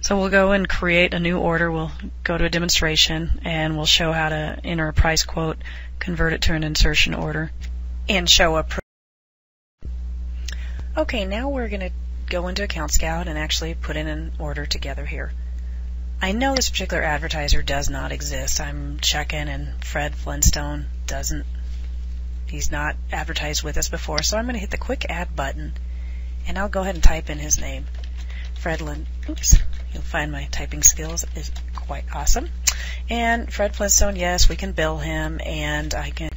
So we'll go and create a new order. We'll go to a demonstration and we'll show how to enter a price quote, convert it to an insertion order, and show a Okay, now we're going to go into Account Scout and actually put in an order together here. I know this particular advertiser does not exist. I'm checking and Fred Flintstone he's not advertised with us before, so I'm going to hit the quick add button and I'll go ahead and type in his name. Oops, you'll find my typing skills is quite awesome. And Fred Flintstone, yes, we can bill him, and I can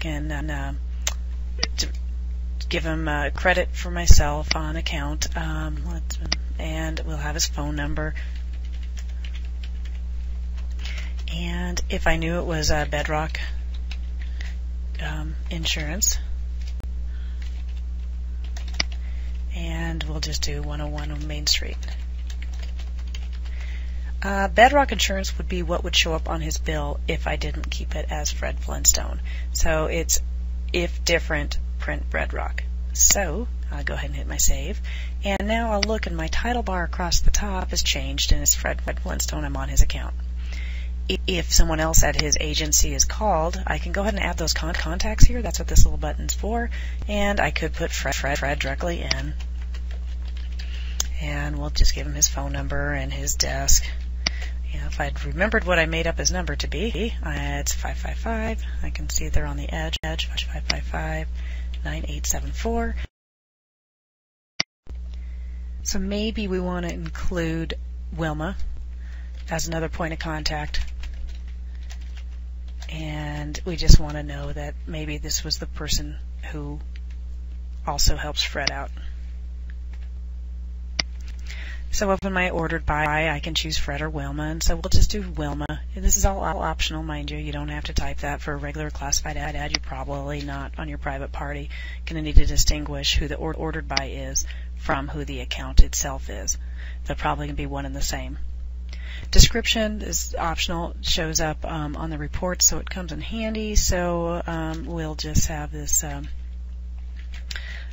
give him credit for myself on account, and we'll have his phone number. And if I knew it was Bedrock Insurance, and we'll just do 101 on Main Street. Bedrock Insurance would be what would show up on his bill if I didn't keep it as Fred Flintstone. So it's if different, print Bedrock. So I'll go ahead and hit my save. And now I'll look and my title bar across the top has changed and it's Fred Flintstone. I'm on his account. If someone else at his agency is called, I can go ahead and add those contacts here. That's what this little button's for. And I could put Fred directly in. And we'll just give him his phone number and his desk. If I'd remembered what I made up his number to be, it's 555. I can see it there on the edge, 555-9874. So maybe we want to include Wilma as another point of contact. And we just want to know that maybe this was the person who also helps Fred out. So up in my ordered by, I can choose Fred or Wilma, and so we'll just do Wilma. And this is all optional, mind you. You don't have to type that for a regular classified ad. You're probably not on your private party going to need to distinguish who the ordered by is from who the account itself is. They're probably going to be one and the same. Description is optional. It shows up on the report, so it comes in handy. So we'll just have this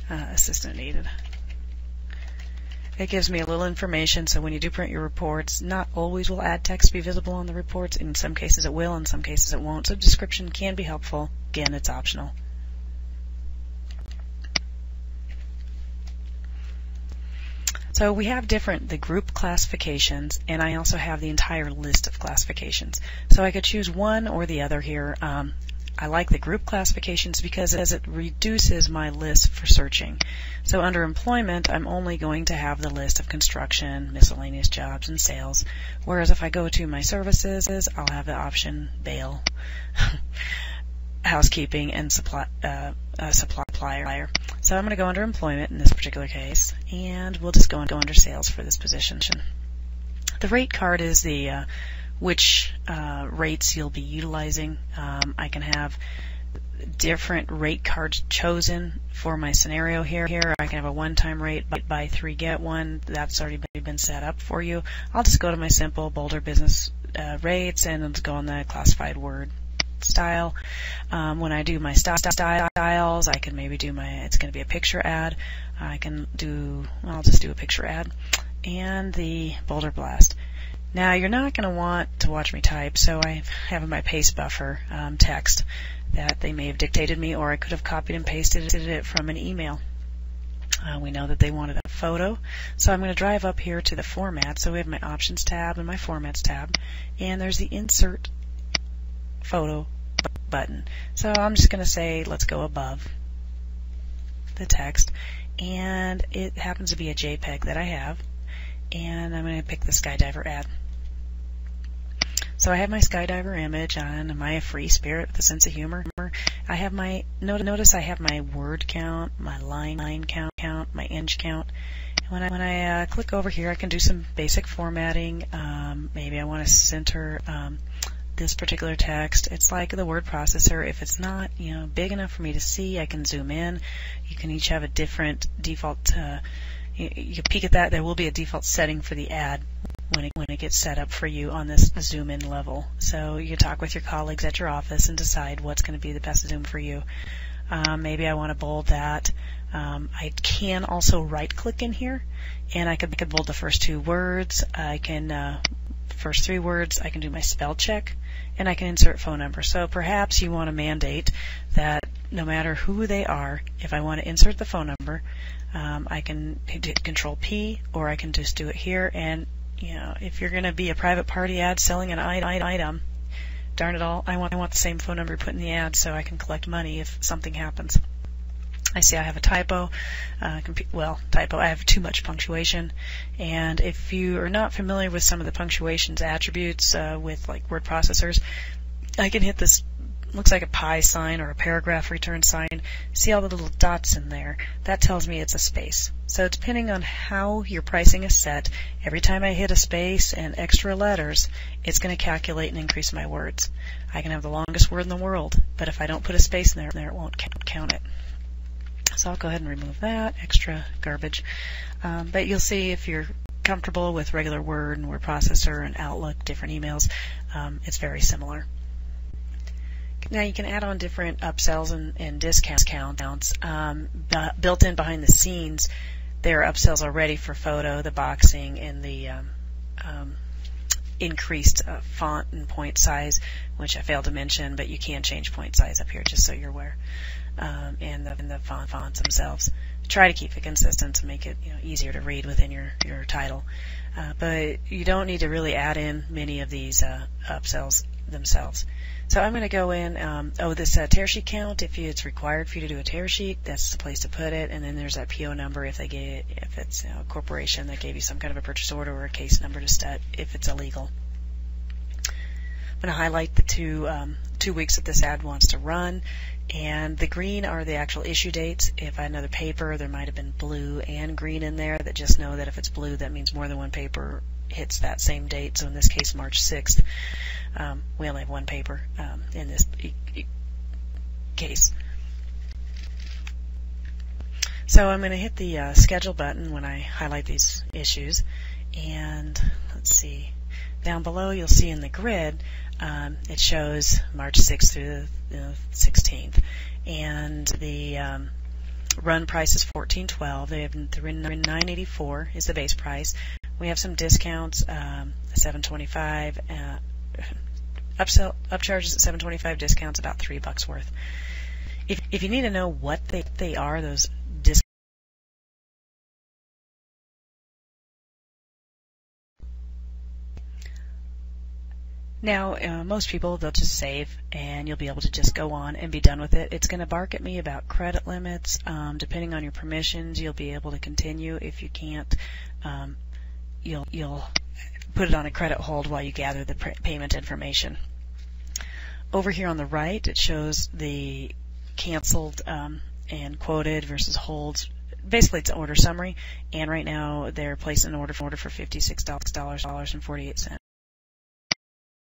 assistant needed. It gives me a little information, so when you do print your reports, not always will add text be visible on the reports. In some cases it will, in some cases it won't. So description can be helpful. Again, it's optional. So we have the group classifications, and I also have the entire list of classifications. So I could choose one or the other here. I like the group classifications because it reduces my list for searching. So under employment, I'm only going to have the list of construction, miscellaneous jobs, and sales. Whereas if I go to my services, I'll have the option bail, housekeeping, and supplier. So I'm going to go under employment in this particular case, and we'll just go under sales for this position. The rate card is the which rates you'll be utilizing. I can have different rate cards chosen for my scenario here. I can have a one-time rate, buy three, get one. That's already been set up for you. I'll just go to my simple Boulder business rates and let's go on the classified word style. When I do my styles, I can maybe do it's going to be a picture ad. I'll just do a picture ad and the Boulder Blast. Now, you're not going to want to watch me type, so I have in my paste buffer text that they may have dictated me, or I could have copied and pasted it from an email. We know that they wanted a photo, so I'm going to drive up here to the Format. So we have my Options tab and my Formats tab, and there's the Insert Photo button. So I'm just going to say, let's go above the text, and it happens to be a JPEG that I have, and I'm going to pick the Skydiver ad. So I have my Skydiver image on. Am I a free spirit with a sense of humor? I have notice I have my word count, my line count, my inch count. And when I click over here, I can do some basic formatting. Maybe I want to center this particular text. It's like the word processor. If it's not big enough for me to see, I can zoom in. You can each have a different default. You can peek at that. There will be a default setting for the ad when it gets set up for you on this zoom in level. So you can talk with your colleagues at your office and decide what's going to be the best zoom for you. Maybe I want to bold that. I can also right-click in here, and I could bold the first two words. I can first three words. I can do my spell check, and I can insert phone number. So perhaps you want to mandate that no matter who they are, if I want to insert the phone number, I can hit Control P, or I can just do it here. And if you're going to be a private party ad selling an item, darn it all, I want the same phone number put in the ad so I can collect money if something happens. I see I have a typo. Typo. I have too much punctuation. And if you are not familiar with some of the punctuation's attributes with like word processors, I can hit this, looks like a pi sign or a paragraph return sign. See all the little dots in there? That tells me it's a space. So depending on how your pricing is set, every time I hit a space and extra letters, it's going to calculate and increase my words. I can have the longest word in the world, but if I don't put a space in there, it won't count it. So I'll go ahead and remove that extra garbage. But you'll see if you're comfortable with regular Word and word processor and Outlook, different emails, it's very similar. Now you can add on different upsells and discounts. Built in behind the scenes, there are upsells already for photo, the boxing, and the increased font and point size, which I failed to mention, but you can change point size up here just so you're aware. And the fonts themselves. Try to keep it consistent to make it easier to read within your title. But you don't need to really add in many of these upsells themselves. So I'm going to go in, this tear sheet count, if it's required for you to do a tear sheet, that's the place to put it. And then there's that PO number if it's a corporation that gave you some kind of a purchase order, or a case number to set if it's illegal. I'm going to highlight the 2 weeks that this ad wants to run, and the green are the actual issue dates. If I had another paper, there might have been blue and green in there. That just know that if it's blue, that means more than one paper hits that same date. So in this case, March 6th, we only have one paper in this case. So I'm going to hit the schedule button when I highlight these issues, and let's see. Down below, you'll see in the grid, it shows March 6th through the 16th, and the run price is $14.12. They have $9.84 is the base price. We have some discounts, $7.25, upcharges at $7.25, discounts about $3 worth. If you need to know what they are, those discounts. Now, most people, they'll just save, and you'll be able to just go on and be done with it. It's going to bark at me about credit limits. Depending on your permissions, you'll be able to continue. If you can't, you'll put it on a credit hold while you gather the payment information. Over here on the right, it shows the canceled and quoted versus holds. Basically, it's an order summary, and right now they're placing an order for $56.48.